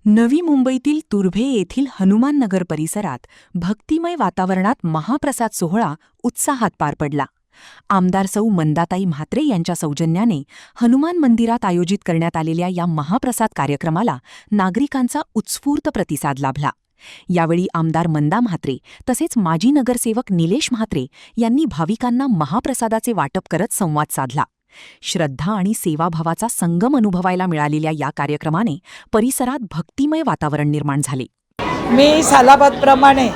नवी मुंबईतील तुर्भे येथील हनुमान नगर परिसरात भक्तिमय वातावरणात महाप्रसाद सोहळा उत्साहात पार पडला. आमदार सौ मंदाताई म्हात्रे यांच्या सौजन्याने हनुमान मंदिरात आयोजित करण्यात आलेल्या या महाप्रसाद कार्यक्रमाला नागरिकांचा उत्स्फूर्त प्रतिसाद लाभला. यावेळी आमदार मंदा म्हात्रे तसेच माजी नगरसेवक निलेश म्हात्रे यांनी भाविकांना महाप्रसादाचे वाटप करत संवाद साधला. श्रद्धा आणि सेवाभावाचा संगम अनुभवायला मिळालेल्या या कार्यक्रमाने परिसरात भक्तिमय वातावरण निर्माण झाले. मी सालाबादप्रमाणे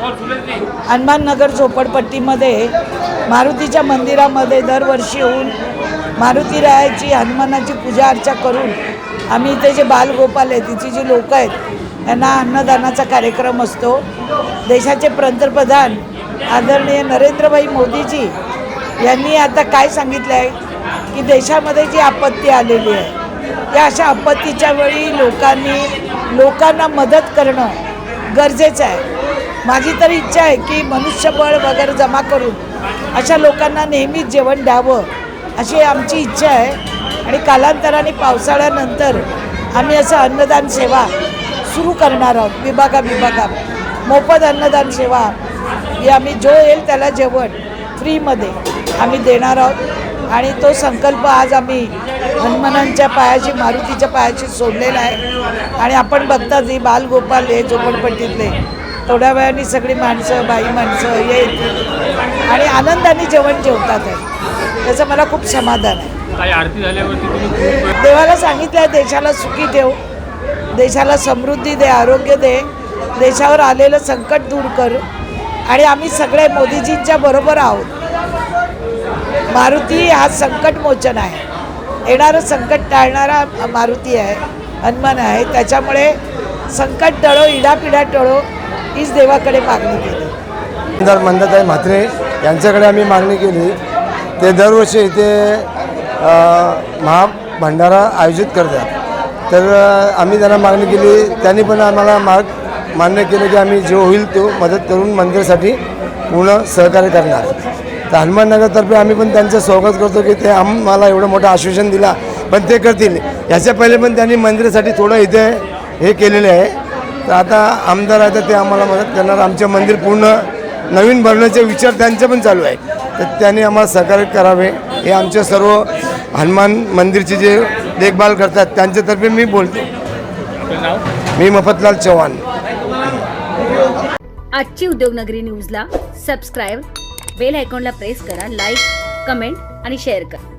हनुमाननगर झोपडपट्टीमध्ये मारुतीच्या मंदिरामध्ये दरवर्षी येऊन मारुतीरायाची हनुमानाची पूजा अर्चा करून आम्ही इथे जे बालगोपाल आहेत तिची जी लोक आहेत यांना अन्नदानाचा कार्यक्रम असतो. देशाचे पंतप्रधान आदरणीय नरेंद्रभाई मोदीजी यांनी आता काय सांगितलं आहे की देशामध्ये जी आपत्ती आलेली आहे त्या अशा आपत्तीच्या वेळी लोकांना मदत करणं गरजेचं आहे. माझी तर इच्छा आहे की मनुष्यबळ वगैरे जमा करून अशा लोकांना नेहमीच जेवण द्यावं अशी आमची इच्छा आहे. आणि कालांतराने पावसाळ्यानंतर आम्ही असं अन्नदान सेवा सुरू करणार आहोत. विभागात मोफत अन्नदान सेवा ही आम्ही जो येईल त्याला जेवण फ्रीमध्ये आम्ही देणार आहोत. आणि तो संकल्प आज आम्ही हनुमानांच्या पायाशी मारुतीच्या पायाशी सोडलेला आहे. आणि आपण बघतात ही बालगोपाल हे झोपडपट्टीतले थोड्या वेळाने सगळी माणसं बाई माणसं येईल आणि आनंदाने जेवण जेवतात आहे. त्याचं मला खूप समाधान आहे. काही आरती झाल्यावरती देवाला सांगितलं आहे देशाला सुखी ठेव, देशाला समृद्धी दे, आरोग्य दे, देशावर आलेलं संकट दूर कर. आणि आम्ही सगळे मोदीजींच्या बरोबर आहोत. मारुती हा संकटमोचन आहे. येणारं संकट टाळणारा मारुती आहे, हनुमान आहे. त्याच्यामुळे संकट टळो, इडापिडा टळो हीच देवाकडे मागणी केली. आमदार मंदाताई म्हात्रे यांच्याकडे आम्ही मागणी केली. ते दरवर्षी इथे महाभंडारा आयोजित करतात. तर आम्ही त्यांना मागणी केली. त्यांनी पण आम्हाला मान्य केलं की आम्ही जो होईल तो मदत करून मंदिरासाठी पूर्ण सहकार्य करणार. तर हनुमाननगरतर्फे आम्ही पण त्यांचं स्वागत करतो की ते आम्हाला एवढं मोठं आश्वासन दिला पण ते करतील. याच्या पहिले पण त्यांनी मंदिरासाठी थोडं इथे हे केलेलं आहे. तर आता आमदार आहे तर ते आम्हाला मदत करणार. आमचे मंदिर पूर्ण नवीन बनवण्याचे विचार त्यांचे पण चालू आहे. तर त्यांनी आम्हाला सहकार्य करावे हे आमचे सर्व हनुमान मंदिरचे जे देखभाल करतात त्यांच्यातर्फे मी बोलतो. मी मफतलाल चव्हाण. आजची उद्योगनगरी न्यूजला सबस्क्राईब, बेल आयकॉनला प्रेस करा, लाईक, कमेंट आणि शेअर करा.